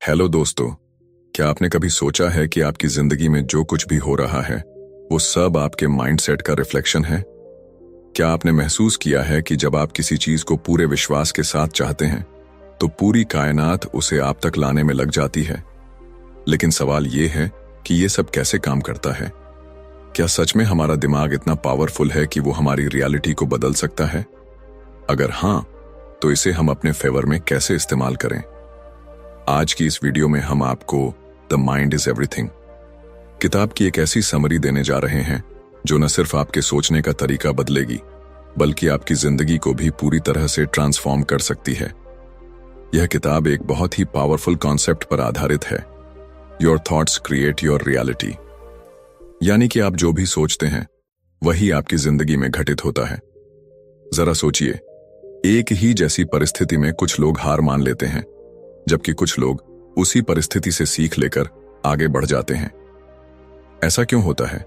Hello दोस्तों, क्या आपने कभी सोचा है कि आपकी जिंदगी में जो कुछ भी हो रहा है वो सब आपके माइंडसेट का रिफ्लेक्शन है? क्या आपने महसूस किया है कि जब आप किसी चीज को पूरे विश्वास के साथ चाहते हैं तो पूरी कायनात उसे आप तक लाने में लग जाती है? लेकिन सवाल ये है कि ये सब कैसे काम करता है? क्या सच में हमारा दिमाग इतना पावरफुल है कि वो हमारी रियलिटी को बदल सकता है? अगर हाँ, तो इसे हम अपने फेवर में कैसे इस्तेमाल करें? आज की इस वीडियो में हम आपको द माइंड इज एवरीथिंग किताब की एक ऐसी समरी देने जा रहे हैं जो न सिर्फ आपके सोचने का तरीका बदलेगी बल्कि आपकी जिंदगी को भी पूरी तरह से ट्रांसफॉर्म कर सकती है। यह किताब एक बहुत ही पावरफुल कॉन्सेप्ट पर आधारित है। Your thoughts create your reality, यानी कि आप जो भी सोचते हैं वही आपकी जिंदगी में घटित होता है। जरा सोचिए, एक ही जैसी परिस्थिति में कुछ लोग हार मान लेते हैं जबकि कुछ लोग उसी परिस्थिति से सीख लेकर आगे बढ़ जाते हैं। ऐसा क्यों होता है?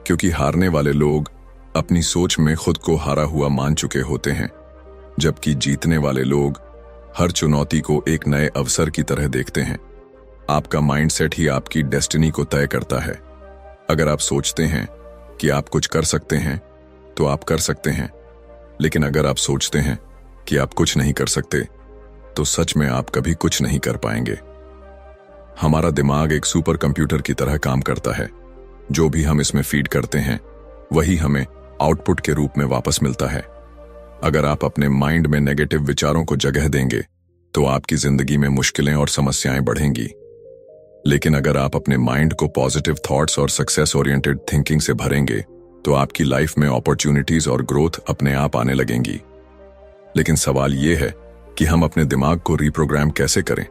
क्योंकि हारने वाले लोग अपनी सोच में खुद को हारा हुआ मान चुके होते हैं, जबकि जीतने वाले लोग हर चुनौती को एक नए अवसर की तरह देखते हैं। आपका माइंडसेट ही आपकी डेस्टिनी को तय करता है। अगर आप सोचते हैं कि आप कुछ कर सकते हैं तो आप कर सकते हैं, लेकिन अगर आप सोचते हैं कि आप कुछ नहीं कर सकते तो सच में आप कभी कुछ नहीं कर पाएंगे। हमारा दिमाग एक सुपर कंप्यूटर की तरह काम करता है। जो भी हम इसमें फीड करते हैं वही हमें आउटपुट के रूप में वापस मिलता है। अगर आप अपने माइंड में नेगेटिव विचारों को जगह देंगे तो आपकी जिंदगी में मुश्किलें और समस्याएं बढ़ेंगी। लेकिन अगर आप अपने माइंड को पॉजिटिव थॉट्स और सक्सेस ओरिएंटेड थिंकिंग से भरेंगे तो आपकी लाइफ में अपॉर्चुनिटीज और ग्रोथ अपने आप आने लगेंगी। लेकिन सवाल यह है कि हम अपने दिमाग को रिप्रोग्राम कैसे करें,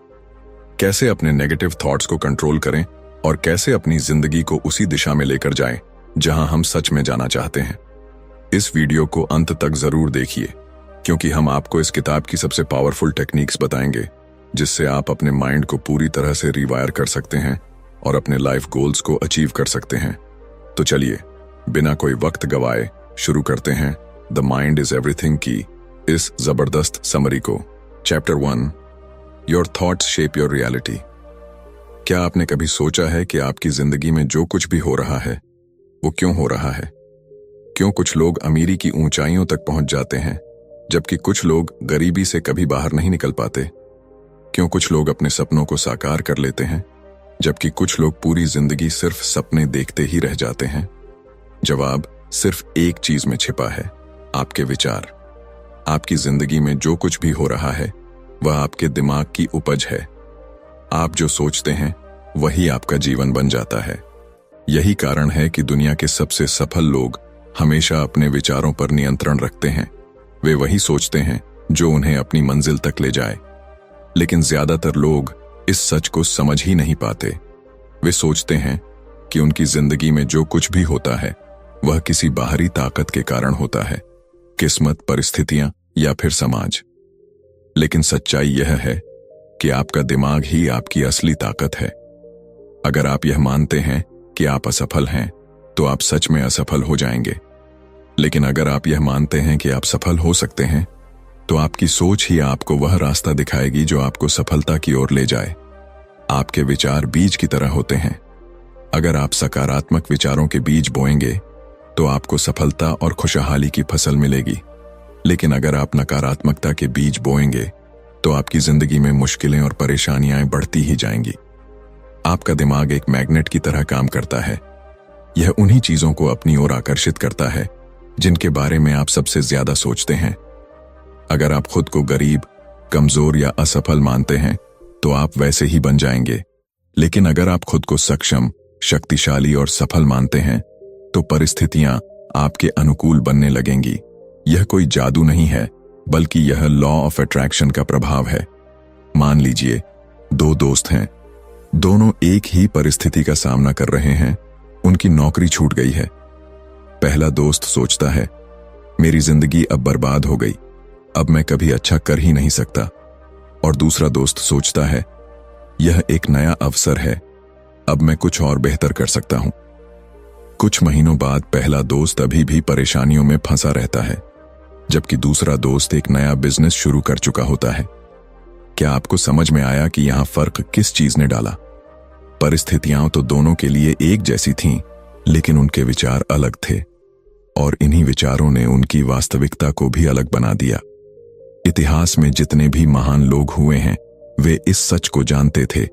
कैसे अपने नेगेटिव थॉट्स को कंट्रोल करें और कैसे अपनी जिंदगी को उसी दिशा में लेकर जाएं जहां हम सच में जाना चाहते हैं। इस वीडियो को अंत तक जरूर देखिए, क्योंकि हम आपको इस किताब की सबसे पावरफुल टेक्निक्स बताएंगे जिससे आप अपने माइंड को पूरी तरह से रिवायर कर सकते हैं और अपने लाइफ गोल्स को अचीव कर सकते हैं। तो चलिए, बिना कोई वक्त गवाए शुरू करते हैं द माइंड इज एवरीथिंग की इस जबरदस्त समरी को। Chapter 1, your thoughts shape your reality. क्या आपने कभी सोचा है कि आपकी जिंदगी में जो कुछ भी हो रहा है वो क्यों हो रहा है? क्यों कुछ लोग अमीरी की ऊंचाइयों तक पहुंच जाते हैं जबकि कुछ लोग गरीबी से कभी बाहर नहीं निकल पाते? क्यों कुछ लोग अपने सपनों को साकार कर लेते हैं जबकि कुछ लोग पूरी जिंदगी सिर्फ सपने देखते ही रह जाते हैं? जवाब सिर्फ एक चीज में छिपा है, आपके विचार। आपकी जिंदगी में जो कुछ भी हो रहा है वह आपके दिमाग की उपज है। आप जो सोचते हैं वही आपका जीवन बन जाता है। यही कारण है कि दुनिया के सबसे सफल लोग हमेशा अपने विचारों पर नियंत्रण रखते हैं। वे वही सोचते हैं जो उन्हें अपनी मंजिल तक ले जाए। लेकिन ज्यादातर लोग इस सच को समझ ही नहीं पाते। वे सोचते हैं कि उनकी जिंदगी में जो कुछ भी होता है वह किसी बाहरी ताकत के कारण होता है, किस्मत, परिस्थितियां या फिर समाज। लेकिन सच्चाई यह है कि आपका दिमाग ही आपकी असली ताकत है। अगर आप यह मानते हैं कि आप असफल हैं तो आप सच में असफल हो जाएंगे। लेकिन अगर आप यह मानते हैं कि आप सफल हो सकते हैं तो आपकी सोच ही आपको वह रास्ता दिखाएगी जो आपको सफलता की ओर ले जाए। आपके विचार बीज की तरह होते हैं। अगर आप सकारात्मक विचारों के बीज बोएंगे तो आपको सफलता और खुशहाली की फसल मिलेगी। लेकिन अगर आप नकारात्मकता के बीज बोएंगे तो आपकी जिंदगी में मुश्किलें और परेशानियां बढ़ती ही जाएंगी। आपका दिमाग एक मैग्नेट की तरह काम करता है। यह उन्हीं चीजों को अपनी ओर आकर्षित करता है जिनके बारे में आप सबसे ज्यादा सोचते हैं। अगर आप खुद को गरीब, कमजोर या असफल मानते हैं तो आप वैसे ही बन जाएंगे। लेकिन अगर आप खुद को सक्षम, शक्तिशाली और सफल मानते हैं तो परिस्थितियां आपके अनुकूल बनने लगेंगी। यह कोई जादू नहीं है, बल्कि यह लॉ ऑफ अट्रैक्शन का प्रभाव है। मान लीजिए, दो दोस्त हैं, दोनों एक ही परिस्थिति का सामना कर रहे हैं। उनकी नौकरी छूट गई है। पहला दोस्त सोचता है, मेरी जिंदगी अब बर्बाद हो गई, अब मैं कभी अच्छा कर ही नहीं सकता। और दूसरा दोस्त सोचता है, यह एक नया अवसर है, अब मैं कुछ और बेहतर कर सकता हूं। कुछ महीनों बाद पहला दोस्त अभी भी परेशानियों में फंसा रहता है, जबकि दूसरा दोस्त एक नया बिजनेस शुरू कर चुका होता है। क्या आपको समझ में आया कि यहां फर्क किस चीज ने डाला? परिस्थितियां तो दोनों के लिए एक जैसी थीं, लेकिन उनके विचार अलग थे, और इन्हीं विचारों ने उनकी वास्तविकता को भी अलग बना दिया। इतिहास में जितने भी महान लोग हुए हैं, वे इस सच को जानते थे।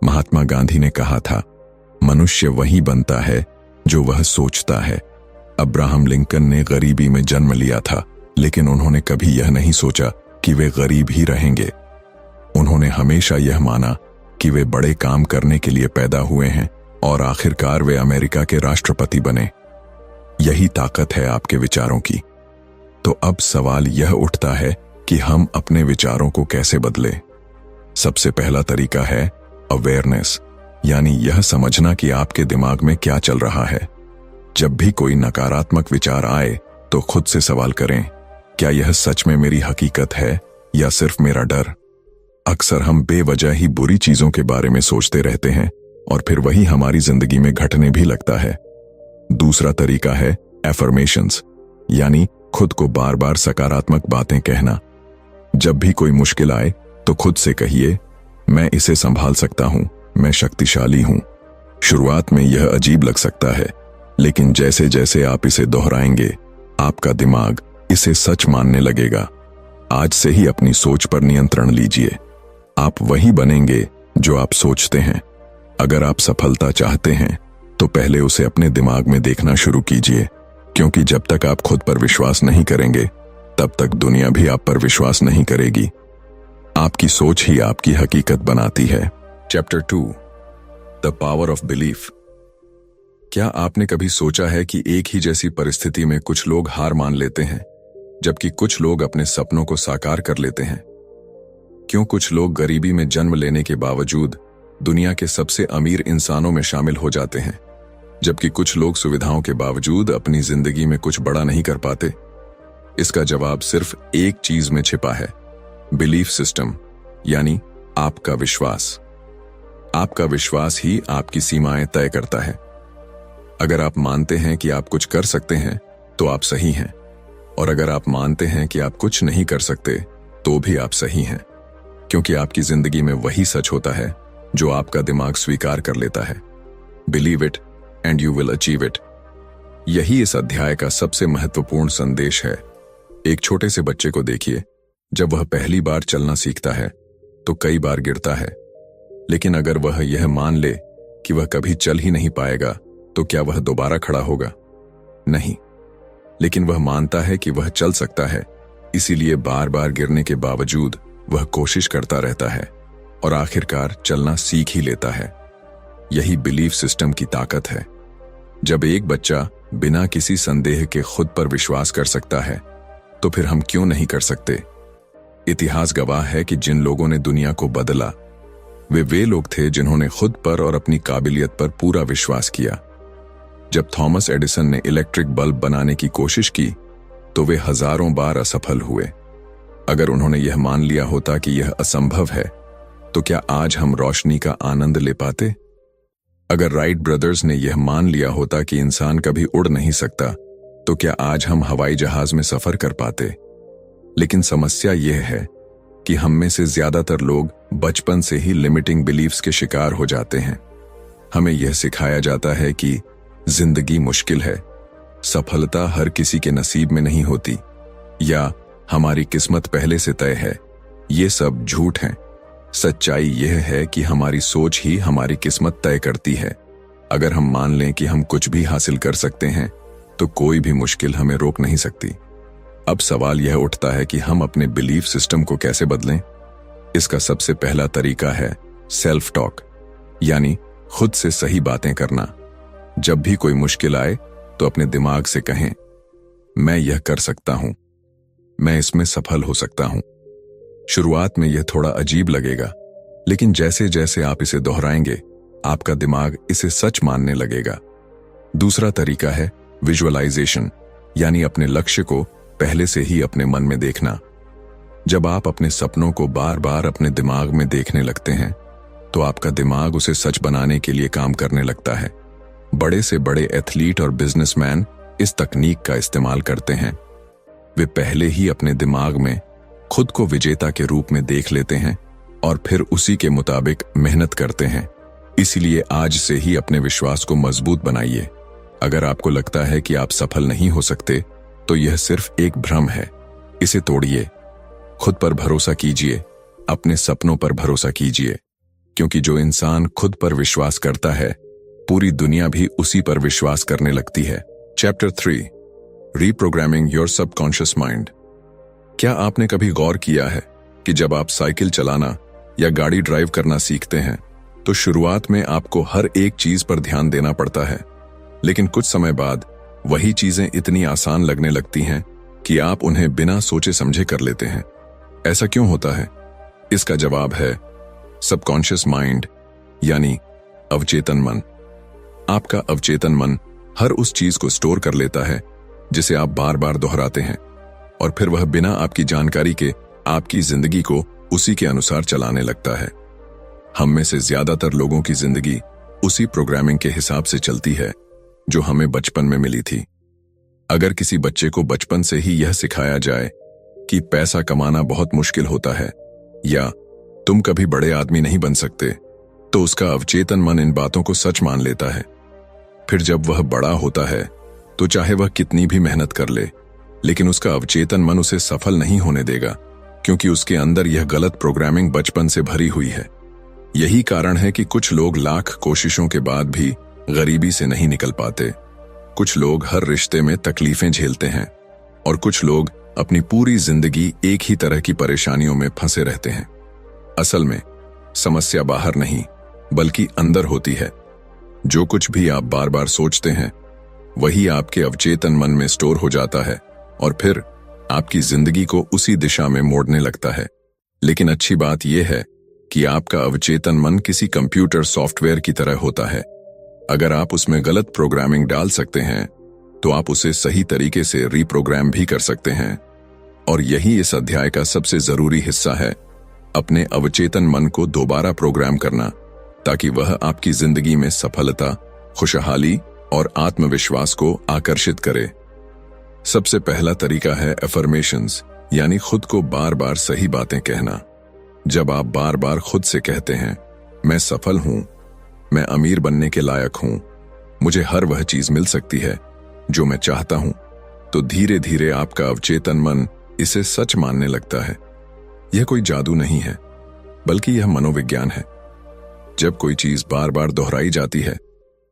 महात्मा गांधी ने कहा था, मनुष्य वही बनता है जो वह सोचता है। अब्राहम लिंकन ने गरीबी में जन्म लिया था, लेकिन उन्होंने कभी यह नहीं सोचा कि वे गरीब ही रहेंगे। उन्होंने हमेशा यह माना कि वे बड़े काम करने के लिए पैदा हुए हैं, और आखिरकार वे अमेरिका के राष्ट्रपति बने। यही ताकत है आपके विचारों की। तो अब सवाल यह उठता है कि हम अपने विचारों को कैसे बदलें। सबसे पहला तरीका है अवेयरनेस, यानी यह समझना कि आपके दिमाग में क्या चल रहा है। जब भी कोई नकारात्मक विचार आए तो खुद से सवाल करें, क्या यह सच में मेरी हकीकत है या सिर्फ मेरा डर? अक्सर हम बेवजह ही बुरी चीजों के बारे में सोचते रहते हैं, और फिर वही हमारी जिंदगी में घटने भी लगता है। दूसरा तरीका है एफर्मेशंस, यानी खुद को बार बार सकारात्मक बातें कहना। जब भी कोई मुश्किल आए तो खुद से कहिए, मैं इसे संभाल सकता हूं, मैं शक्तिशाली हूं। शुरुआत में यह अजीब लग सकता है, लेकिन जैसे जैसे आप इसे दोहराएंगे, आपका दिमाग इसे सच मानने लगेगा। आज से ही अपनी सोच पर नियंत्रण लीजिए। आप वही बनेंगे जो आप सोचते हैं। अगर आप सफलता चाहते हैं तो पहले उसे अपने दिमाग में देखना शुरू कीजिए, क्योंकि जब तक आप खुद पर विश्वास नहीं करेंगे, तब तक दुनिया भी आप पर विश्वास नहीं करेगी। आपकी सोच ही आपकी हकीकत बनाती है। Chapter 2, the power of belief. क्या आपने कभी सोचा है कि एक ही जैसी परिस्थिति में कुछ लोग हार मान लेते हैं, जबकि कुछ लोग अपने सपनों को साकार कर लेते हैं? क्यों कुछ लोग गरीबी में जन्म लेने के बावजूद दुनिया के सबसे अमीर इंसानों में शामिल हो जाते हैं, जबकि कुछ लोग सुविधाओं के बावजूद अपनी जिंदगी में कुछ बड़ा नहीं कर पाते? इसका जवाब सिर्फ एक चीज में छिपा है, बिलीफ सिस्टम, यानी आपका विश्वास। आपका विश्वास ही आपकी सीमाएं तय करता है। अगर आप मानते हैं कि आप कुछ कर सकते हैं तो आप सही हैं, और अगर आप मानते हैं कि आप कुछ नहीं कर सकते तो भी आप सही हैं, क्योंकि आपकी जिंदगी में वही सच होता है जो आपका दिमाग स्वीकार कर लेता है। Believe it and you will achieve it. यही इस अध्याय का सबसे महत्वपूर्ण संदेश है। एक छोटे से बच्चे को देखिए, जब वह पहली बार चलना सीखता है तो कई बार गिरता है, लेकिन अगर वह यह मान ले कि वह कभी चल ही नहीं पाएगा तो क्या वह दोबारा खड़ा होगा? नहीं। लेकिन वह मानता है कि वह चल सकता है, इसीलिए बार बार गिरने के बावजूद वह कोशिश करता रहता है और आखिरकार चलना सीख ही लेता है। यही बिलीफ सिस्टम की ताकत है। जब एक बच्चा बिना किसी संदेह के खुद पर विश्वास कर सकता है, तो फिर हम क्यों नहीं कर सकते? इतिहास गवाह है कि जिन लोगों ने दुनिया को बदला, वे लोग थे जिन्होंने खुद पर और अपनी काबिलियत पर पूरा विश्वास किया। जब थॉमस एडिसन ने इलेक्ट्रिक बल्ब बनाने की कोशिश की, तो वे हजारों बार असफल हुए। अगर उन्होंने यह मान लिया होता कि यह असंभव है, तो क्या आज हम रोशनी का आनंद ले पाते? अगर राइट ब्रदर्स ने यह मान लिया होता कि इंसान कभी उड़ नहीं सकता, तो क्या आज हम हवाई जहाज में सफर कर पाते? लेकिन समस्या यह है कि हम में से ज्यादातर लोग बचपन से ही लिमिटिंग बिलीफ्स के शिकार हो जाते हैं। हमें यह सिखाया जाता है कि जिंदगी मुश्किल है, सफलता हर किसी के नसीब में नहीं होती, या हमारी किस्मत पहले से तय है। ये सब झूठ है। सच्चाई यह है कि हमारी सोच ही हमारी किस्मत तय करती है। अगर हम मान लें कि हम कुछ भी हासिल कर सकते हैं, तो कोई भी मुश्किल हमें रोक नहीं सकती। अब सवाल यह उठता है कि हम अपने बिलीफ सिस्टम को कैसे बदलें? इसका सबसे पहला तरीका है सेल्फ टॉक, यानी खुद से सही बातें करना। जब भी कोई मुश्किल आए तो अपने दिमाग से कहें, मैं यह कर सकता हूं, मैं इसमें सफल हो सकता हूं। शुरुआत में यह थोड़ा अजीब लगेगा, लेकिन जैसे जैसे आप इसे दोहराएंगे, आपका दिमाग इसे सच मानने लगेगा। दूसरा तरीका है विजुअलाइजेशन, यानी अपने लक्ष्य को पहले से ही अपने मन में देखना। जब आप अपने सपनों को बार बार अपने दिमाग में देखने लगते हैं, तो आपका दिमाग उसे सच बनाने के लिए काम करने लगता है। बड़े से बड़े एथलीट और बिजनेसमैन इस तकनीक का इस्तेमाल करते हैं। वे पहले ही अपने दिमाग में खुद को विजेता के रूप में देख लेते हैं, और फिर उसी के मुताबिक मेहनत करते हैं। इसीलिए आज से ही अपने विश्वास को मजबूत बनाइए। अगर आपको लगता है कि आप सफल नहीं हो सकते, तो यह सिर्फ एक भ्रम है। इसे तोड़िए। खुद पर भरोसा कीजिए, अपने सपनों पर भरोसा कीजिए, क्योंकि जो इंसान खुद पर विश्वास करता है, पूरी दुनिया भी उसी पर विश्वास करने लगती है। Chapter 3, reprogramming your subconscious mind. क्या आपने कभी गौर किया है कि जब आप साइकिल चलाना या गाड़ी ड्राइव करना सीखते हैं, तो शुरुआत में आपको हर एक चीज पर ध्यान देना पड़ता है, लेकिन कुछ समय बाद वही चीजें इतनी आसान लगने लगती हैं कि आप उन्हें बिना सोचे समझे कर लेते हैं। ऐसा क्यों होता है? इसका जवाब है सबकॉन्शियस माइंड, यानी अवचेतन मन। आपका अवचेतन मन हर उस चीज को स्टोर कर लेता है जिसे आप बार बार दोहराते हैं, और फिर वह बिना आपकी जानकारी के आपकी जिंदगी को उसी के अनुसार चलाने लगता है। हम में से ज्यादातर लोगों की जिंदगी उसी प्रोग्रामिंग के हिसाब से चलती है जो हमें बचपन में मिली थी। अगर किसी बच्चे को बचपन से ही यह सिखाया जाए कि पैसा कमाना बहुत मुश्किल होता है या तुम कभी बड़े आदमी नहीं बन सकते, तो उसका अवचेतन मन इन बातों को सच मान लेता है। फिर जब वह बड़ा होता है, तो चाहे वह कितनी भी मेहनत कर ले, लेकिन उसका अवचेतन मन उसे सफल नहीं होने देगा, क्योंकि उसके अंदर यह गलत प्रोग्रामिंग बचपन से भरी हुई है। यही कारण है कि कुछ लोग लाख कोशिशों के बाद भी गरीबी से नहीं निकल पाते। कुछ लोग हर रिश्ते में तकलीफें झेलते हैं, और कुछ लोग अपनी पूरी जिंदगी एक ही तरह की परेशानियों में फंसे रहते हैं। असल में समस्या बाहर नहीं, बल्कि अंदर होती है। जो कुछ भी आप बार बार सोचते हैं, वही आपके अवचेतन मन में स्टोर हो जाता है और फिर आपकी जिंदगी को उसी दिशा में मोड़ने लगता है। लेकिन अच्छी बात यह है कि आपका अवचेतन मन किसी कंप्यूटर सॉफ्टवेयर की तरह होता है। अगर आप उसमें गलत प्रोग्रामिंग डाल सकते हैं, तो आप उसे सही तरीके से रीप्रोग्राम भी कर सकते हैं। और यही इस अध्याय का सबसे जरूरी हिस्सा है, अपने अवचेतन मन को दोबारा प्रोग्राम करना, ताकि वह आपकी जिंदगी में सफलता, खुशहाली और आत्मविश्वास को आकर्षित करे। सबसे पहला तरीका है अफर्मेशंस, यानी खुद को बार बार सही बातें कहना। जब आप बार बार खुद से कहते हैं, मैं सफल हूं, मैं अमीर बनने के लायक हूं, मुझे हर वह चीज मिल सकती है जो मैं चाहता हूं, तो धीरे धीरे आपका अवचेतन मन इसे सच मानने लगता है। यह कोई जादू नहीं है, बल्कि यह मनोविज्ञान है। जब कोई चीज बार बार दोहराई जाती है,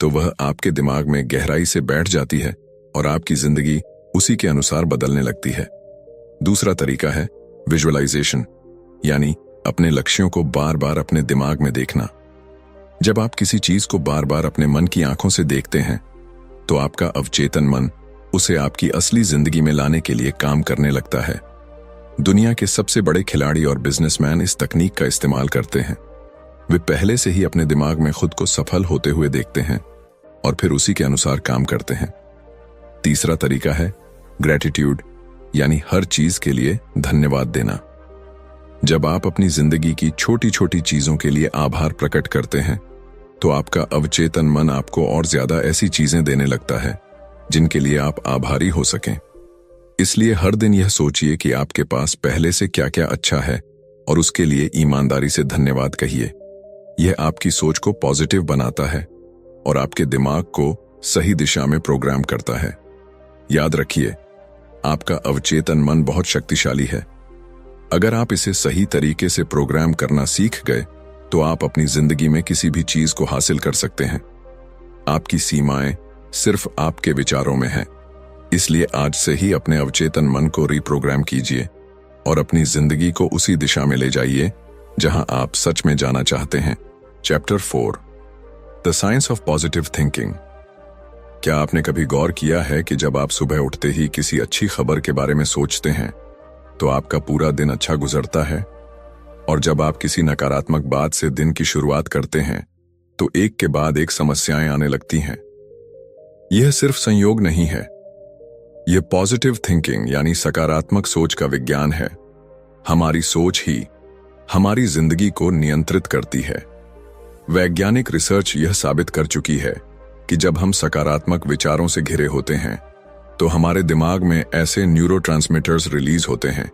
तो वह आपके दिमाग में गहराई से बैठ जाती है और आपकी जिंदगी उसी के अनुसार बदलने लगती है। दूसरा तरीका है विजुअलाइजेशन, यानी अपने लक्ष्यों को बार बार अपने दिमाग में देखना। जब आप किसी चीज को बार बार अपने मन की आंखों से देखते हैं, तो आपका अवचेतन मन उसे आपकी असली जिंदगी में लाने के लिए काम करने लगता है। दुनिया के सबसे बड़े खिलाड़ी और बिजनेसमैन इस तकनीक का इस्तेमाल करते हैं। वे पहले से ही अपने दिमाग में खुद को सफल होते हुए देखते हैं और फिर उसी के अनुसार काम करते हैं। तीसरा तरीका है ग्रैटिट्यूड, यानी हर चीज के लिए धन्यवाद देना। जब आप अपनी जिंदगी की छोटी छोटी चीजों के लिए आभार प्रकट करते हैं, तो आपका अवचेतन मन आपको और ज्यादा ऐसी चीजें देने लगता है जिनके लिए आप आभारी हो सकें। इसलिए हर दिन यह सोचिए कि आपके पास पहले से क्या क्या अच्छा है और उसके लिए ईमानदारी से धन्यवाद कहिए। यह आपकी सोच को पॉजिटिव बनाता है और आपके दिमाग को सही दिशा में प्रोग्राम करता है। याद रखिए, आपका अवचेतन मन बहुत शक्तिशाली है। अगर आप इसे सही तरीके से प्रोग्राम करना सीख गए, तो आप अपनी जिंदगी में किसी भी चीज को हासिल कर सकते हैं। आपकी सीमाएं सिर्फ आपके विचारों में हैं। इसलिए आज से ही अपने अवचेतन मन को रीप्रोग्राम कीजिए और अपनी जिंदगी को उसी दिशा में ले जाइए जहां आप सच में जाना चाहते हैं। Chapter 4, the science of positive thinking. क्या आपने कभी गौर किया है कि जब आप सुबह उठते ही किसी अच्छी खबर के बारे में सोचते हैं, तो आपका पूरा दिन अच्छा गुजरता है, और जब आप किसी नकारात्मक बात से दिन की शुरुआत करते हैं, तो एक के बाद एक समस्याएं आने लगती हैं। यह सिर्फ संयोग नहीं है, यह पॉजिटिव थिंकिंग यानी सकारात्मक सोच का विज्ञान है। हमारी सोच ही हमारी जिंदगी को नियंत्रित करती है। वैज्ञानिक रिसर्च यह साबित कर चुकी है कि जब हम सकारात्मक विचारों से घिरे होते हैं, तो हमारे दिमाग में ऐसे न्यूरोट्रांसमीटर्स रिलीज होते हैं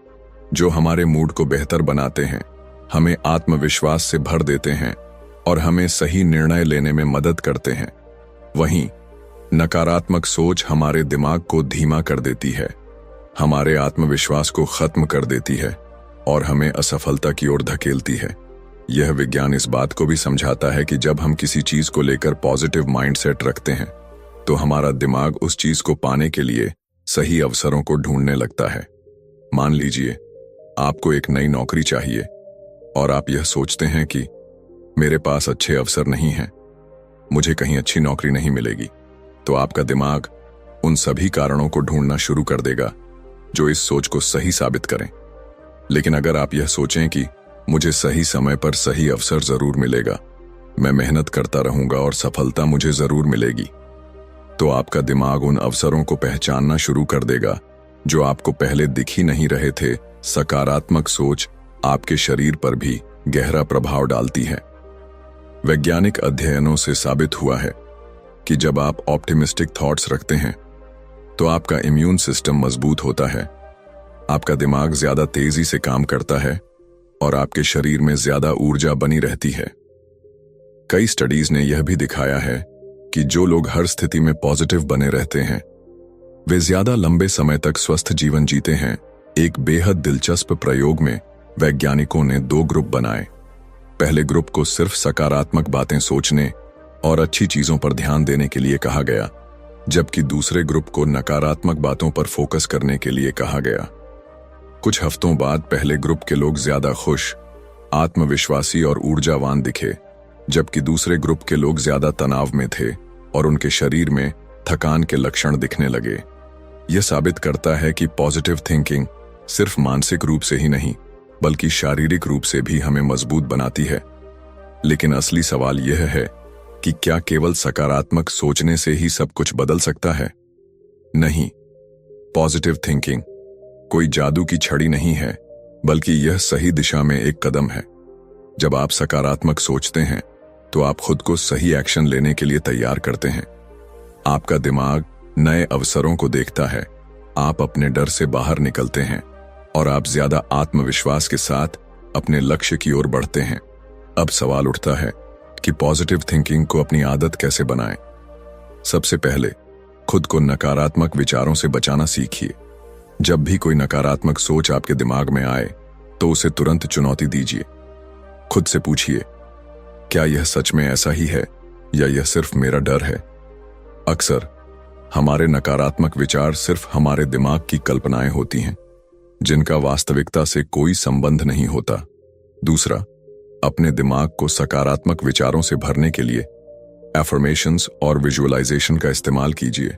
जो हमारे मूड को बेहतर बनाते हैं, हमें आत्मविश्वास से भर देते हैं और हमें सही निर्णय लेने में मदद करते हैं। वहीं नकारात्मक सोच हमारे दिमाग को धीमा कर देती है, हमारे आत्मविश्वास को खत्म कर देती है और हमें असफलता की ओर धकेलती है। यह विज्ञान इस बात को भी समझाता है कि जब हम किसी चीज को लेकर पॉजिटिव माइंडसेट रखते हैं तो हमारा दिमाग उस चीज को पाने के लिए सही अवसरों को ढूंढने लगता है। मान लीजिए आपको एक नई नौकरी चाहिए और आप यह सोचते हैं कि मेरे पास अच्छे अवसर नहीं हैं, मुझे कहीं अच्छी नौकरी नहीं मिलेगी, तो आपका दिमाग उन सभी कारणों को ढूंढना शुरू कर देगा जो इस सोच को सही साबित करें। लेकिन अगर आप यह सोचें कि मुझे सही समय पर सही अवसर जरूर मिलेगा, मैं मेहनत करता रहूंगा और सफलता मुझे जरूर मिलेगी, तो आपका दिमाग उन अवसरों को पहचानना शुरू कर देगा जो आपको पहले दिख ही नहीं रहे थे। सकारात्मक सोच आपके शरीर पर भी गहरा प्रभाव डालती है। वैज्ञानिक अध्ययनों से साबित हुआ है कि जब आप ऑप्टिमिस्टिक थॉट्स रखते हैं तो आपका इम्यून सिस्टम मजबूत होता है, आपका दिमाग ज्यादा तेजी से काम करता है और आपके शरीर में ज्यादा ऊर्जा बनी रहती है। कई स्टडीज ने यह भी दिखाया है कि जो लोग हर स्थिति में पॉजिटिव बने रहते हैं वे ज्यादा लंबे समय तक स्वस्थ जीवन जीते हैं। एक बेहद दिलचस्प प्रयोग में वैज्ञानिकों ने 2 ग्रुप बनाए। पहले ग्रुप को सिर्फ सकारात्मक बातें सोचने और अच्छी चीजों पर ध्यान देने के लिए कहा गया, जबकि दूसरे ग्रुप को नकारात्मक बातों पर फोकस करने के लिए कहा गया। कुछ हफ्तों बाद पहले ग्रुप के लोग ज्यादा खुश, आत्मविश्वासी और ऊर्जावान दिखे, जबकि दूसरे ग्रुप के लोग ज्यादा तनाव में थे और उनके शरीर में थकान के लक्षण दिखने लगे। यह साबित करता है कि पॉजिटिव थिंकिंग सिर्फ मानसिक रूप से ही नहीं बल्कि शारीरिक रूप से भी हमें मजबूत बनाती है। लेकिन असली सवाल यह है कि क्या केवल सकारात्मक सोचने से ही सब कुछ बदल सकता है? नहीं, पॉजिटिव थिंकिंग कोई जादू की छड़ी नहीं है, बल्कि यह सही दिशा में एक कदम है। जब आप सकारात्मक सोचते हैं तो आप खुद को सही एक्शन लेने के लिए तैयार करते हैं। आपका दिमाग नए अवसरों को देखता है, आप अपने डर से बाहर निकलते हैं और आप ज्यादा आत्मविश्वास के साथ अपने लक्ष्य की ओर बढ़ते हैं। अब सवाल उठता है कि पॉजिटिव थिंकिंग को अपनी आदत कैसे बनाएं? सबसे पहले खुद को नकारात्मक विचारों से बचाना सीखिए। जब भी कोई नकारात्मक सोच आपके दिमाग में आए तो उसे तुरंत चुनौती दीजिए। खुद से पूछिए, क्या यह सच में ऐसा ही है या यह सिर्फ मेरा डर है? अक्सर हमारे नकारात्मक विचार सिर्फ हमारे दिमाग की कल्पनाएं होती हैं, जिनका वास्तविकता से कोई संबंध नहीं होता। दूसरा, अपने दिमाग को सकारात्मक विचारों से भरने के लिए एफर्मेशंस और विजुअलाइजेशन का इस्तेमाल कीजिए।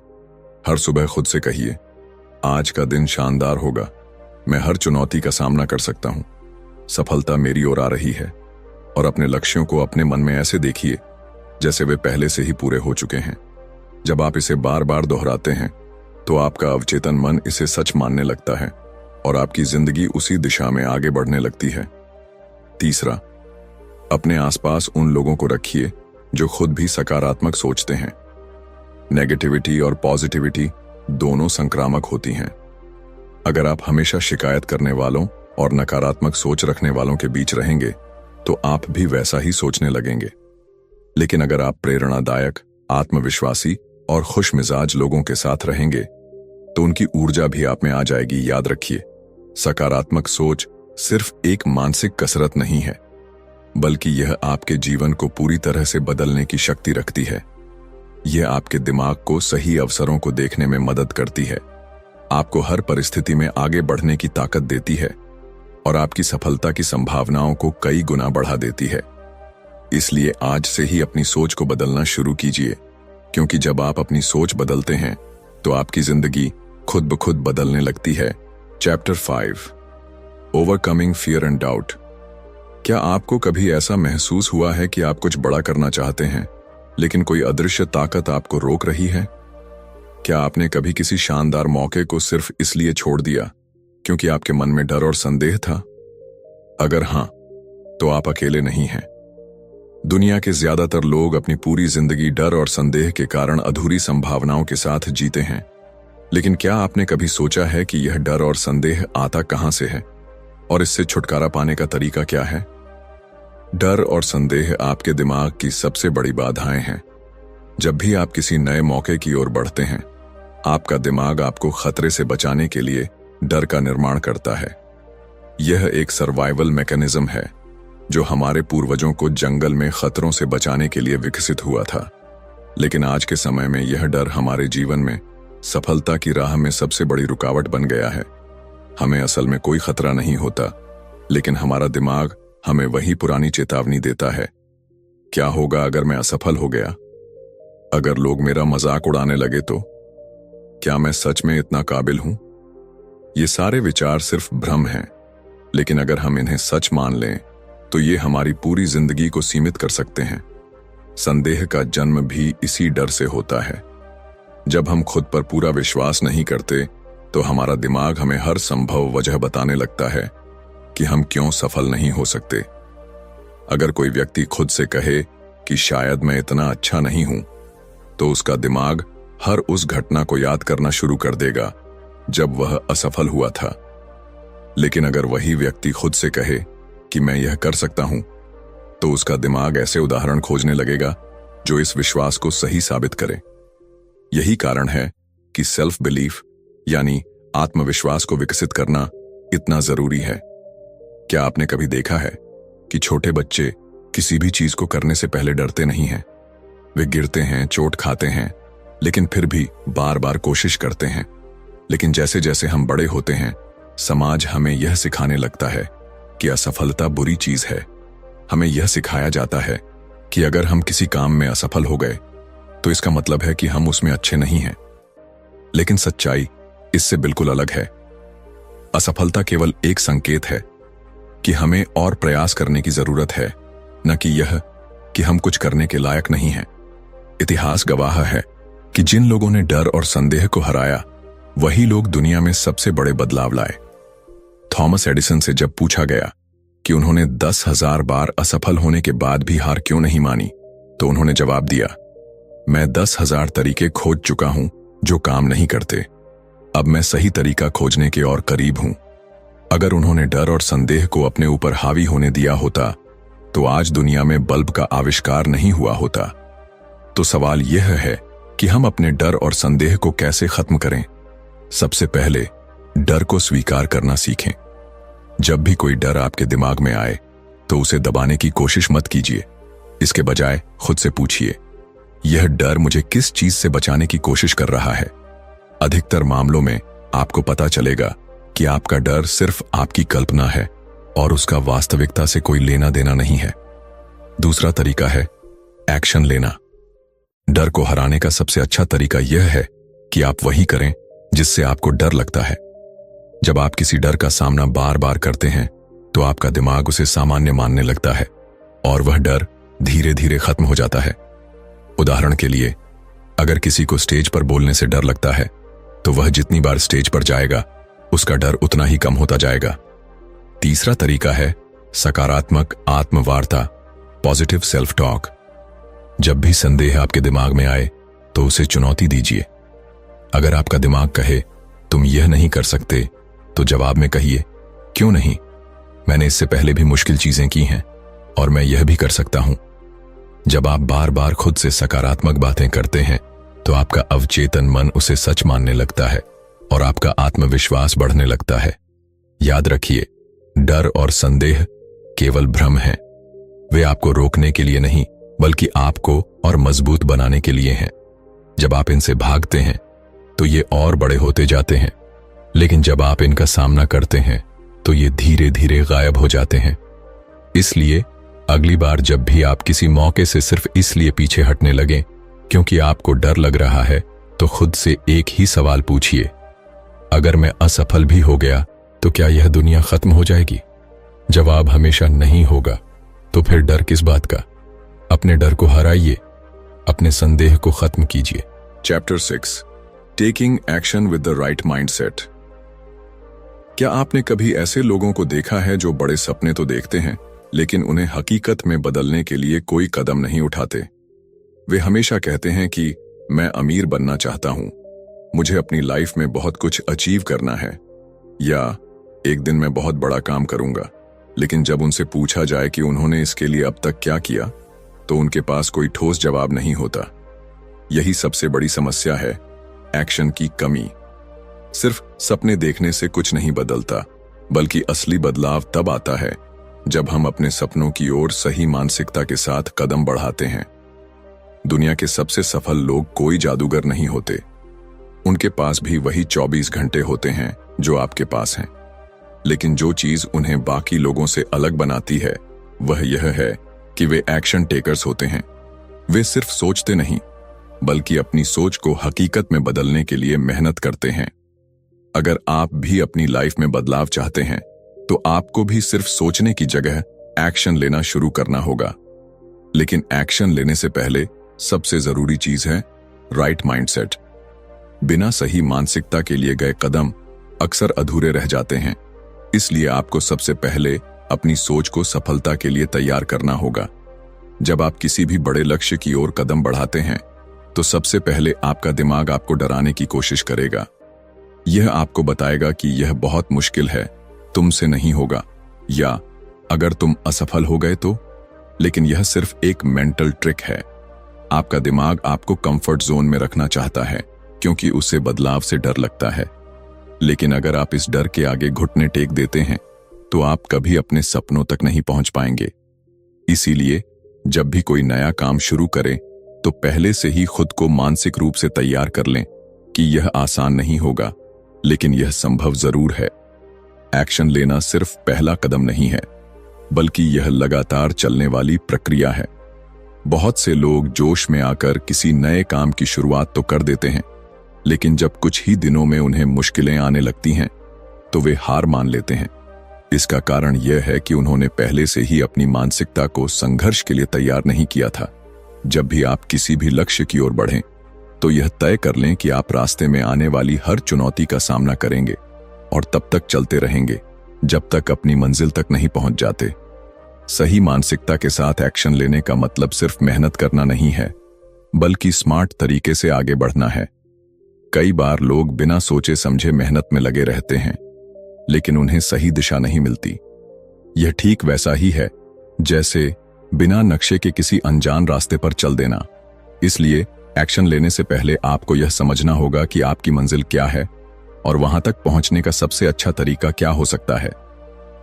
हर सुबह खुद से कहिए, आज का दिन शानदार होगा, मैं हर चुनौती का सामना कर सकता हूं, सफलता मेरी ओर आ रही है। और अपने लक्ष्यों को अपने मन में ऐसे देखिए जैसे वे पहले से ही पूरे हो चुके हैं। जब आप इसे बार बार दोहराते हैं तो आपका अवचेतन मन इसे सच मानने लगता है और आपकी जिंदगी उसी दिशा में आगे बढ़ने लगती है। तीसरा, अपने आसपास उन लोगों को रखिए जो खुद भी सकारात्मक सोचते हैं। नेगेटिविटी और पॉजिटिविटी दोनों संक्रामक होती हैं। अगर आप हमेशा शिकायत करने वालों और नकारात्मक सोच रखने वालों के बीच रहेंगे तो आप भी वैसा ही सोचने लगेंगे। लेकिन अगर आप प्रेरणादायक, आत्मविश्वासी और खुश मिजाज लोगों के साथ रहेंगे तो उनकी ऊर्जा भी आप में आ जाएगी। याद रखिए, सकारात्मक सोच सिर्फ एक मानसिक कसरत नहीं है, बल्कि यह आपके जीवन को पूरी तरह से बदलने की शक्ति रखती है। यह आपके दिमाग को सही अवसरों को देखने में मदद करती है, आपको हर परिस्थिति में आगे बढ़ने की ताकत देती है और आपकी सफलता की संभावनाओं को कई गुना बढ़ा देती है। इसलिए आज से ही अपनी सोच को बदलना शुरू कीजिए, क्योंकि जब आप अपनी सोच बदलते हैं तो आपकी जिंदगी खुद ब खुद बदलने लगती है। Chapter 5, overcoming fear and doubt. क्या आपको कभी ऐसा महसूस हुआ है कि आप कुछ बड़ा करना चाहते हैं लेकिन कोई अदृश्य ताकत आपको रोक रही है? क्या आपने कभी किसी शानदार मौके को सिर्फ इसलिए छोड़ दिया क्योंकि आपके मन में डर और संदेह था? अगर हां, तो आप अकेले नहीं हैं। दुनिया के ज्यादातर लोग अपनी पूरी जिंदगी डर और संदेह के कारण अधूरी संभावनाओं के साथ जीते हैं। लेकिन क्या आपने कभी सोचा है कि यह डर और संदेह आता कहां से है और इससे छुटकारा पाने का तरीका क्या है? डर और संदेह आपके दिमाग की सबसे बड़ी बाधाएं हैं। जब भी आप किसी नए मौके की ओर बढ़ते हैं, आपका दिमाग आपको खतरे से बचाने के लिए डर का निर्माण करता है। यह एक सर्वाइवल मैकेनिज्म है जो हमारे पूर्वजों को जंगल में खतरों से बचाने के लिए विकसित हुआ था। लेकिन आज के समय में यह डर हमारे जीवन में सफलता की राह में सबसे बड़ी रुकावट बन गया है। हमें असल में कोई खतरा नहीं होता, लेकिन हमारा दिमाग हमें वही पुरानी चेतावनी देता है। क्या होगा अगर मैं असफल हो गया? अगर लोग मेरा मजाक उड़ाने लगे तो? क्या मैं सच में इतना काबिल हूं? ये सारे विचार सिर्फ भ्रम हैं, लेकिन अगर हम इन्हें सच मान लें तो ये हमारी पूरी जिंदगी को सीमित कर सकते हैं। संदेह का जन्म भी इसी डर से होता है। जब हम खुद पर पूरा विश्वास नहीं करते तो हमारा दिमाग हमें हर संभव वजह बताने लगता है कि हम क्यों सफल नहीं हो सकते। अगर कोई व्यक्ति खुद से कहे कि शायद मैं इतना अच्छा नहीं हूं, तो उसका दिमाग हर उस घटना को याद करना शुरू कर देगा जब वह असफल हुआ था। लेकिन अगर वही व्यक्ति खुद से कहे कि मैं यह कर सकता हूं, तो उसका दिमाग ऐसे उदाहरण खोजने लगेगा जो इस विश्वास को सही साबित करे। यही कारण है कि सेल्फ बिलीफ यानी आत्मविश्वास को विकसित करना इतना जरूरी है। क्या आपने कभी देखा है कि छोटे बच्चे किसी भी चीज को करने से पहले डरते नहीं हैं? वे गिरते हैं, चोट खाते हैं, लेकिन फिर भी बार बार कोशिश करते हैं। लेकिन जैसे जैसे हम बड़े होते हैं, समाज हमें यह सिखाने लगता है कि असफलता बुरी चीज है। हमें यह सिखाया जाता है कि अगर हम किसी काम में असफल हो गए तो इसका मतलब है कि हम उसमें अच्छे नहीं हैं। लेकिन सच्चाई इससे बिल्कुल अलग है। असफलता केवल एक संकेत है कि हमें और प्रयास करने की जरूरत है, न कि यह कि हम कुछ करने के लायक नहीं हैं। इतिहास गवाह है कि जिन लोगों ने डर और संदेह को हराया, वही लोग दुनिया में सबसे बड़े बदलाव लाए। थॉमस एडिसन से जब पूछा गया कि उन्होंने 10,000 बार असफल होने के बाद भी हार क्यों नहीं मानी, तो उन्होंने जवाब दिया, मैं 10,000 तरीके खोज चुका हूं जो काम नहीं करते। अब मैं सही तरीका खोजने के और करीब हूं। अगर उन्होंने डर और संदेह को अपने ऊपर हावी होने दिया होता, तो आज दुनिया में बल्ब का आविष्कार नहीं हुआ होता। तो सवाल यह है कि हम अपने डर और संदेह को कैसे खत्म करें। सबसे पहले डर को स्वीकार करना सीखें। जब भी कोई डर आपके दिमाग में आए तो उसे दबाने की कोशिश मत कीजिए। इसके बजाय खुद से पूछिए, यह डर मुझे किस चीज से बचाने की कोशिश कर रहा है। अधिकतर मामलों में आपको पता चलेगा कि आपका डर सिर्फ आपकी कल्पना है और उसका वास्तविकता से कोई लेना देना नहीं है। दूसरा तरीका है एक्शन लेना। डर को हराने का सबसे अच्छा तरीका यह है कि आप वही करें जिससे आपको डर लगता है। जब आप किसी डर का सामना बार बार करते हैं तो आपका दिमाग उसे सामान्य मानने लगता है और वह डर धीरे धीरे खत्म हो जाता है। उदाहरण के लिए, अगर किसी को स्टेज पर बोलने से डर लगता है तो वह जितनी बार स्टेज पर जाएगा उसका डर उतना ही कम होता जाएगा। तीसरा तरीका है सकारात्मक आत्मवार्ता, पॉजिटिव सेल्फ टॉक। जब भी संदेह आपके दिमाग में आए तो उसे चुनौती दीजिए। अगर आपका दिमाग कहे तुम यह नहीं कर सकते, तो जवाब में कहिए, क्यों नहीं, मैंने इससे पहले भी मुश्किल चीजें की हैं और मैं यह भी कर सकता हूं। जब आप बार बार खुद से सकारात्मक बातें करते हैं तो आपका अवचेतन मन उसे सच मानने लगता है और आपका आत्मविश्वास बढ़ने लगता है। याद रखिए, डर और संदेह केवल भ्रम हैं। वे आपको रोकने के लिए नहीं, बल्कि आपको और मजबूत बनाने के लिए हैं। जब आप इनसे भागते हैं तो ये और बड़े होते जाते हैं, लेकिन जब आप इनका सामना करते हैं तो ये धीरे धीरे गायब हो जाते हैं। इसलिए अगली बार जब भी आप किसी मौके से सिर्फ इसलिए पीछे हटने लगें क्योंकि आपको डर लग रहा है, तो खुद से एक ही सवाल पूछिए, अगर मैं असफल भी हो गया तो क्या यह दुनिया खत्म हो जाएगी? जवाब हमेशा नहीं होगा। तो फिर डर किस बात का? अपने डर को हराइए, अपने संदेह को खत्म कीजिए। Chapter 6, taking action with the right mindset. क्या आपने कभी ऐसे लोगों को देखा है जो बड़े सपने तो देखते हैं, लेकिन उन्हें हकीकत में बदलने के लिए कोई कदम नहीं उठाते? वे हमेशा कहते हैं कि मैं अमीर बनना चाहता हूं, मुझे अपनी लाइफ में बहुत कुछ अचीव करना है, या एक दिन मैं बहुत बड़ा काम करूंगा, लेकिन जब उनसे पूछा जाए कि उन्होंने इसके लिए अब तक क्या किया, तो उनके पास कोई ठोस जवाब नहीं होता। यही सबसे बड़ी समस्या है, एक्शन की कमी। सिर्फ सपने देखने से कुछ नहीं बदलता, बल्कि असली बदलाव तब आता है जब हम अपने सपनों की ओर सही मानसिकता के साथ कदम बढ़ाते हैं। दुनिया के सबसे सफल लोग कोई जादूगर नहीं होते। उनके पास भी वही 24 घंटे होते हैं जो आपके पास हैं। लेकिन जो चीज उन्हें बाकी लोगों से अलग बनाती है वह यह है कि वे एक्शन टेकर्स होते हैं। वे सिर्फ सोचते नहीं, बल्कि अपनी सोच को हकीकत में बदलने के लिए मेहनत करते हैं। अगर आप भी अपनी लाइफ में बदलाव चाहते हैं, तो आपको भी सिर्फ सोचने की जगह एक्शन लेना शुरू करना होगा। लेकिन एक्शन लेने से पहले सबसे जरूरी चीज है राइट माइंडसेट। बिना सही मानसिकता के लिए गए कदम अक्सर अधूरे रह जाते हैं। इसलिए आपको सबसे पहले अपनी सोच को सफलता के लिए तैयार करना होगा। जब आप किसी भी बड़े लक्ष्य की ओर कदम बढ़ाते हैं, तो सबसे पहले आपका दिमाग आपको डराने की कोशिश करेगा। यह आपको बताएगा कि यह बहुत मुश्किल है, तुमसे नहीं होगा, या अगर तुम असफल हो गए तो। लेकिन यह सिर्फ एक मेंटल ट्रिक है। आपका दिमाग आपको कंफर्ट जोन में रखना चाहता है, क्योंकि उसे बदलाव से डर लगता है। लेकिन अगर आप इस डर के आगे घुटने टेक देते हैं, तो आप कभी अपने सपनों तक नहीं पहुंच पाएंगे। इसीलिए जब भी कोई नया काम शुरू करें, तो पहले से ही खुद को मानसिक रूप से तैयार कर लें कि यह आसान नहीं होगा, लेकिन यह संभव जरूर है। एक्शन लेना सिर्फ पहला कदम नहीं है, बल्कि यह लगातार चलने वाली प्रक्रिया है। बहुत से लोग जोश में आकर किसी नए काम की शुरुआत तो कर देते हैं, लेकिन जब कुछ ही दिनों में उन्हें मुश्किलें आने लगती हैं, तो वे हार मान लेते हैं। इसका कारण यह है कि उन्होंने पहले से ही अपनी मानसिकता को संघर्ष के लिए तैयार नहीं किया था। जब भी आप किसी भी लक्ष्य की ओर बढ़ें, तो यह तय कर लें कि आप रास्ते में आने वाली हर चुनौती का सामना करेंगे और तब तक चलते रहेंगे जब तक अपनी मंजिल तक नहीं पहुंच जाते। सही मानसिकता के साथ एक्शन लेने का मतलब सिर्फ मेहनत करना नहीं है, बल्कि स्मार्ट तरीके से आगे बढ़ना है। कई बार लोग बिना सोचे समझे मेहनत में लगे रहते हैं, लेकिन उन्हें सही दिशा नहीं मिलती। यह ठीक वैसा ही है जैसे बिना नक्शे के किसी अनजान रास्ते पर चल देना। इसलिए एक्शन लेने से पहले आपको यह समझना होगा कि आपकी मंजिल क्या है और वहां तक पहुंचने का सबसे अच्छा तरीका क्या हो सकता है।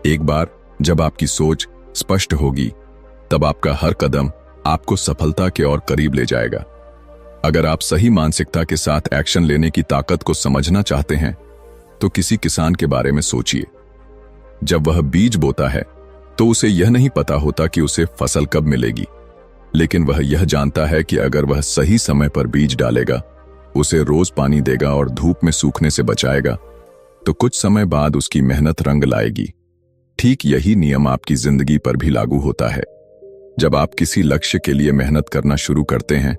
एक बार जब आपकी सोच स्पष्ट होगी, तब आपका हर कदम आपको सफलता के और करीब ले जाएगा। अगर आप सही मानसिकता के साथ एक्शन लेने की ताकत को समझना चाहते हैं, तो किसी किसान के बारे में सोचिए। जब वह बीज बोता है, तो उसे यह नहीं पता होता कि उसे फसल कब मिलेगी, लेकिन वह यह जानता है कि अगर वह सही समय पर बीज डालेगा, उसे रोज पानी देगा और धूप में सूखने से बचाएगा, तो कुछ समय बाद उसकी मेहनत रंग लाएगी। ठीक यही नियम आपकी जिंदगी पर भी लागू होता है। जब आप किसी लक्ष्य के लिए मेहनत करना शुरू करते हैं,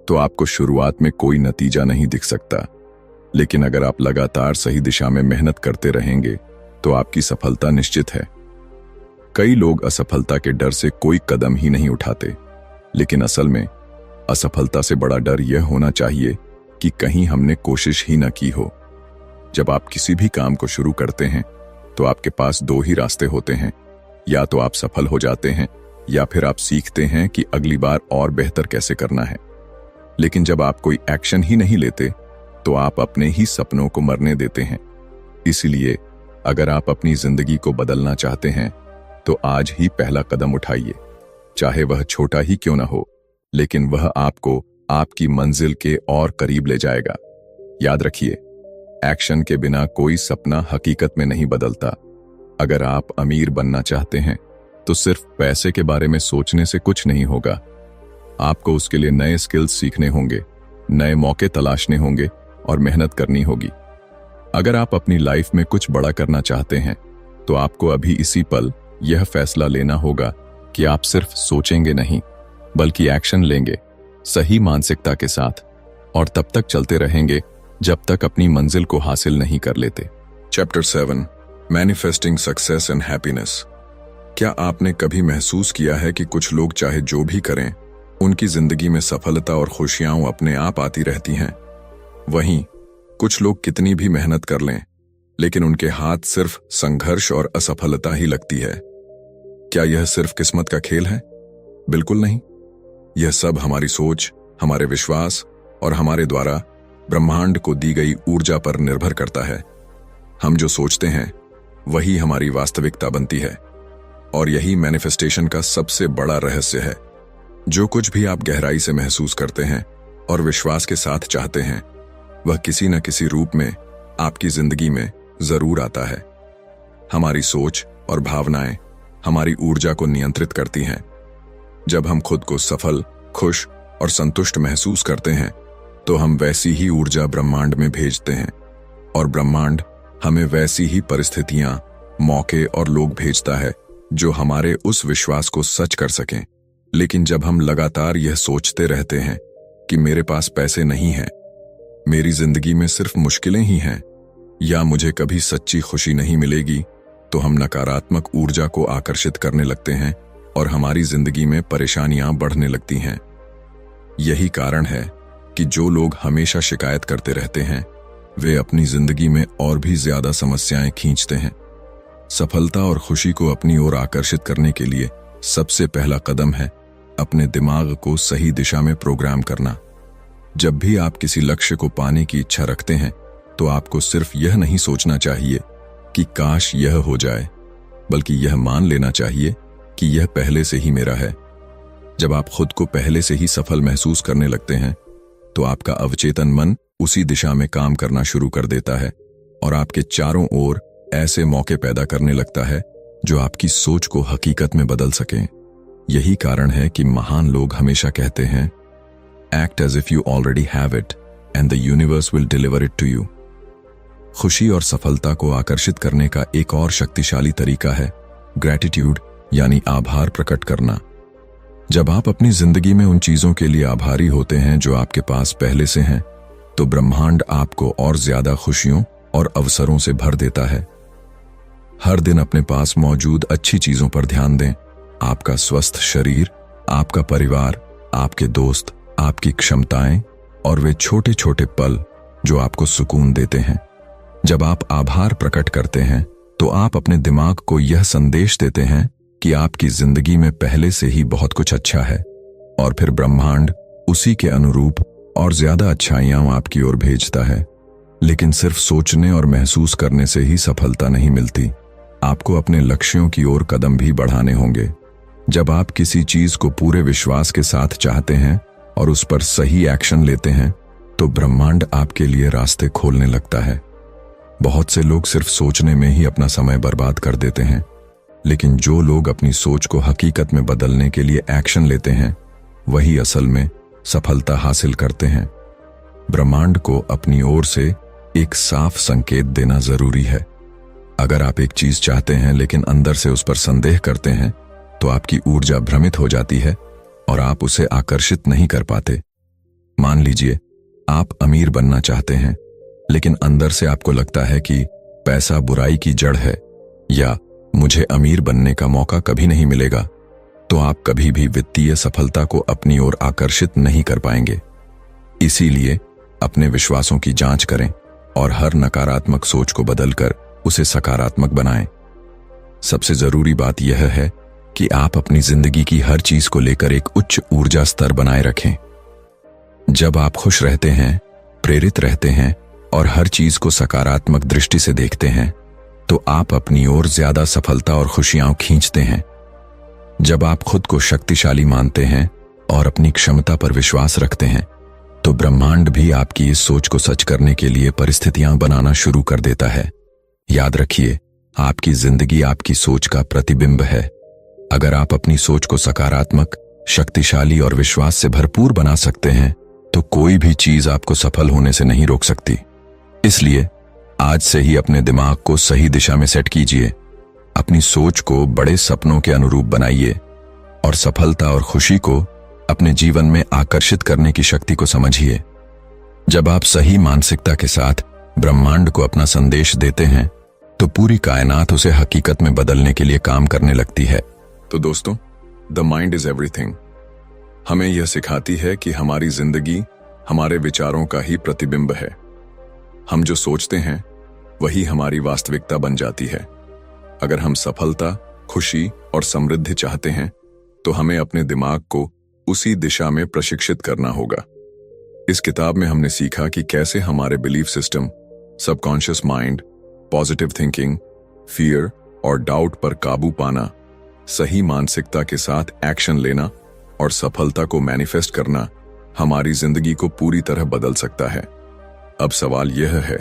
तो आपको शुरुआत में कोई नतीजा नहीं दिख सकता, लेकिन अगर आप लगातार सही दिशा में मेहनत करते रहेंगे, तो आपकी सफलता निश्चित है। कई लोग असफलता के डर से कोई कदम ही नहीं उठाते, लेकिन असल में असफलता से बड़ा डर यह होना चाहिए कि कहीं हमने कोशिश ही न की हो। जब आप किसी भी काम को शुरू करते हैं, तो आपके पास दो ही रास्ते होते हैं। या तो आप सफल हो जाते हैं, या फिर आप सीखते हैं कि अगली बार और बेहतर कैसे करना है। लेकिन जब आप कोई एक्शन ही नहीं लेते, तो आप अपने ही सपनों को मरने देते हैं। इसलिए अगर आप अपनी जिंदगी को बदलना चाहते हैं, तो आज ही पहला कदम उठाइए। चाहे वह छोटा ही क्यों ना हो, लेकिन वह आपको आपकी मंजिल के और करीब ले जाएगा। याद रखिए, एक्शन के बिना कोई सपना हकीकत में नहीं बदलता। अगर आप अमीर बनना चाहते हैं, तो सिर्फ पैसे के बारे में सोचने से कुछ नहीं होगा। आपको उसके लिए नए स्किल्स सीखने होंगे, नए मौके तलाशने होंगे और मेहनत करनी होगी। अगर आप अपनी लाइफ में कुछ बड़ा करना चाहते हैं, तो आपको अभी इसी पल यह फैसला लेना होगा कि आप सिर्फ सोचेंगे नहीं, बल्कि एक्शन लेंगे सही मानसिकता के साथ, और तब तक चलते रहेंगे जब तक अपनी मंजिल को हासिल नहीं कर लेते। Chapter 7, manifesting success and happiness. क्या आपने कभी महसूस किया है कि कुछ लोग चाहे जो भी करें, उनकी जिंदगी में सफलता और खुशियां अपने आप आती रहती हैं? वहीं कुछ लोग कितनी भी मेहनत कर लें, लेकिन उनके हाथ सिर्फ संघर्ष और असफलता ही लगती है। क्या यह सिर्फ किस्मत का खेल है? बिल्कुल नहीं। यह सब हमारी सोच, हमारे विश्वास और हमारे द्वारा ब्रह्मांड को दी गई ऊर्जा पर निर्भर करता है। हम जो सोचते हैं वही हमारी वास्तविकता बनती है, और यही मैनिफेस्टेशन का सबसे बड़ा रहस्य है। जो कुछ भी आप गहराई से महसूस करते हैं और विश्वास के साथ चाहते हैं, वह किसी न किसी रूप में आपकी जिंदगी में जरूर आता है। हमारी सोच और भावनाएं हमारी ऊर्जा को नियंत्रित करती हैं। जब हम खुद को सफल, खुश और संतुष्ट महसूस करते हैं, तो हम वैसी ही ऊर्जा ब्रह्मांड में भेजते हैं, और ब्रह्मांड हमें वैसी ही परिस्थितियां, मौके और लोग भेजता है जो हमारे उस विश्वास को सच कर सकें। लेकिन जब हम लगातार यह सोचते रहते हैं कि मेरे पास पैसे नहीं हैं, मेरी जिंदगी में सिर्फ मुश्किलें ही हैं, या मुझे कभी सच्ची खुशी नहीं मिलेगी, तो हम नकारात्मक ऊर्जा को आकर्षित करने लगते हैं और हमारी जिंदगी में परेशानियां बढ़ने लगती हैं। यही कारण है कि जो लोग हमेशा शिकायत करते रहते हैं, वे अपनी जिंदगी में और भी ज्यादा समस्याएं खींचते हैं। सफलता और खुशी को अपनी ओर आकर्षित करने के लिए सबसे पहला कदम है अपने दिमाग को सही दिशा में प्रोग्राम करना। जब भी आप किसी लक्ष्य को पाने की इच्छा रखते हैं, तो आपको सिर्फ यह नहीं सोचना चाहिए कि काश यह हो जाए, बल्कि यह मान लेना चाहिए कि यह पहले से ही मेरा है। जब आप खुद को पहले से ही सफल महसूस करने लगते हैं, तो आपका अवचेतन मन उसी दिशा में काम करना शुरू कर देता है और आपके चारों ओर ऐसे मौके पैदा करने लगता है जो आपकी सोच को हकीकत में बदल सकें। यही कारण है कि महान लोग हमेशा कहते हैं, act as if you already have it and the universe will deliver it to you. खुशी और सफलता को आकर्षित करने का एक और शक्तिशाली तरीका है ग्रैटिट्यूड, यानी आभार प्रकट करना। जब आप अपनी जिंदगी में उन चीजों के लिए आभारी होते हैं जो आपके पास पहले से हैं, तो ब्रह्मांड आपको और ज्यादा खुशियों और अवसरों से भर देता है। हर दिन अपने पास मौजूद अच्छी चीजों पर ध्यान दें। आपका स्वस्थ शरीर, आपका परिवार, आपके दोस्त, आपकी क्षमताएं और वे छोटे छोटे पल जो आपको सुकून देते हैं। जब आप आभार प्रकट करते हैं, तो आप अपने दिमाग को यह संदेश देते हैं कि आपकी जिंदगी में पहले से ही बहुत कुछ अच्छा है, और फिर ब्रह्मांड उसी के अनुरूप और ज्यादा अच्छाइयां आपकी ओर भेजता है। लेकिन सिर्फ सोचने और महसूस करने से ही सफलता नहीं मिलती। आपको अपने लक्ष्यों की ओर कदम भी बढ़ाने होंगे। जब आप किसी चीज को पूरे विश्वास के साथ चाहते हैं और उस पर सही एक्शन लेते हैं, तो ब्रह्मांड आपके लिए रास्ते खोलने लगता है। बहुत से लोग सिर्फ सोचने में ही अपना समय बर्बाद कर देते हैं, लेकिन जो लोग अपनी सोच को हकीकत में बदलने के लिए एक्शन लेते हैं, वही असल में सफलता हासिल करते हैं। ब्रह्मांड को अपनी ओर से एक साफ संकेत देना जरूरी है। अगर आप एक चीज चाहते हैं लेकिन अंदर से उस पर संदेह करते हैं, तो आपकी ऊर्जा भ्रमित हो जाती है और आप उसे आकर्षित नहीं कर पाते। मान लीजिए आप अमीर बनना चाहते हैं, लेकिन अंदर से आपको लगता है कि पैसा बुराई की जड़ है, या मुझे अमीर बनने का मौका कभी नहीं मिलेगा, तो आप कभी भी वित्तीय सफलता को अपनी ओर आकर्षित नहीं कर पाएंगे। इसीलिए अपने विश्वासों की जांच करें और हर नकारात्मक सोच को बदलकर उसे सकारात्मक बनाएं। सबसे जरूरी बात यह है कि आप अपनी जिंदगी की हर चीज को लेकर एक उच्च ऊर्जा स्तर बनाए रखें। जब आप खुश रहते हैं, प्रेरित रहते हैं और हर चीज को सकारात्मक दृष्टि से देखते हैं, तो आप अपनी ओर ज्यादा सफलता और खुशियां खींचते हैं। जब आप खुद को शक्तिशाली मानते हैं और अपनी क्षमता पर विश्वास रखते हैं, तो ब्रह्मांड भी आपकी इस सोच को सच करने के लिए परिस्थितियां बनाना शुरू कर देता है। याद रखिए, आपकी जिंदगी आपकी सोच का प्रतिबिंब है। अगर आप अपनी सोच को सकारात्मक, शक्तिशाली और विश्वास से भरपूर बना सकते हैं, तो कोई भी चीज आपको सफल होने से नहीं रोक सकती। इसलिए आज से ही अपने दिमाग को सही दिशा में सेट कीजिए, अपनी सोच को बड़े सपनों के अनुरूप बनाइए और सफलता और खुशी को अपने जीवन में आकर्षित करने की शक्ति को समझिए। जब आप सही मानसिकता के साथ ब्रह्मांड को अपना संदेश देते हैं, तो पूरी कायनात उसे हकीकत में बदलने के लिए काम करने लगती है। तो दोस्तों, द माइंड इज एवरीथिंग हमें यह सिखाती है कि हमारी जिंदगी हमारे विचारों का ही प्रतिबिंब है। हम जो सोचते हैं वही हमारी वास्तविकता बन जाती है। अगर हम सफलता, खुशी और समृद्धि चाहते हैं तो हमें अपने दिमाग को उसी दिशा में प्रशिक्षित करना होगा। इस किताब में हमने सीखा कि कैसे हमारे belief system, subconscious mind, positive thinking, fear और डाउट पर काबू पाना, सही मानसिकता के साथ एक्शन लेना और सफलता को मैनिफेस्ट करना हमारी जिंदगी को पूरी तरह बदल सकता है। अब सवाल यह है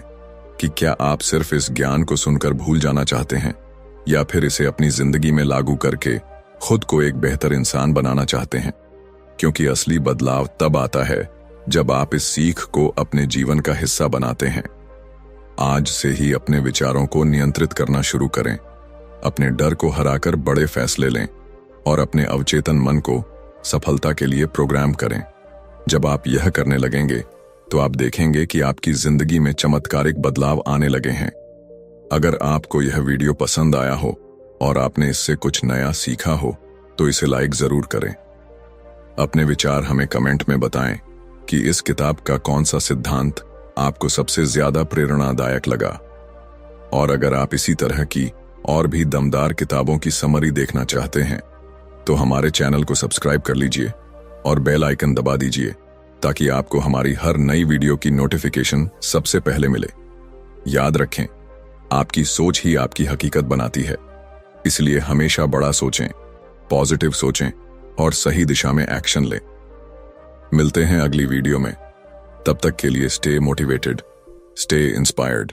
कि क्या आप सिर्फ इस ज्ञान को सुनकर भूल जाना चाहते हैं या फिर इसे अपनी जिंदगी में लागू करके खुद को एक बेहतर इंसान बनाना चाहते हैं? क्योंकि असली बदलाव तब आता है जब आप इस सीख को अपने जीवन का हिस्सा बनाते हैं। आज से ही अपने विचारों को नियंत्रित करना शुरू करें, अपने डर को हराकर बड़े फैसले लें और अपने अवचेतन मन को सफलता के लिए प्रोग्राम करें। जब आप यह करने लगेंगे तो आप देखेंगे कि आपकी जिंदगी में चमत्कारिक बदलाव आने लगे हैं। अगर आपको यह वीडियो पसंद आया हो और आपने इससे कुछ नया सीखा हो तो इसे लाइक जरूर करें। अपने विचार हमें कमेंट में बताएं कि इस किताब का कौन सा सिद्धांत आपको सबसे ज्यादा प्रेरणादायक लगा। और अगर आप इसी तरह की और भी दमदार किताबों की समरी देखना चाहते हैं तो हमारे चैनल को सब्सक्राइब कर लीजिए और बेल आइकन दबा दीजिए ताकि आपको हमारी हर नई वीडियो की नोटिफिकेशन सबसे पहले मिले। याद रखें, आपकी सोच ही आपकी हकीकत बनाती है, इसलिए हमेशा बड़ा सोचें, पॉजिटिव सोचें और सही दिशा में एक्शन लें। मिलते हैं अगली वीडियो में। तब तक के लिए स्टे मोटिवेटेड, स्टे इंस्पायर्ड।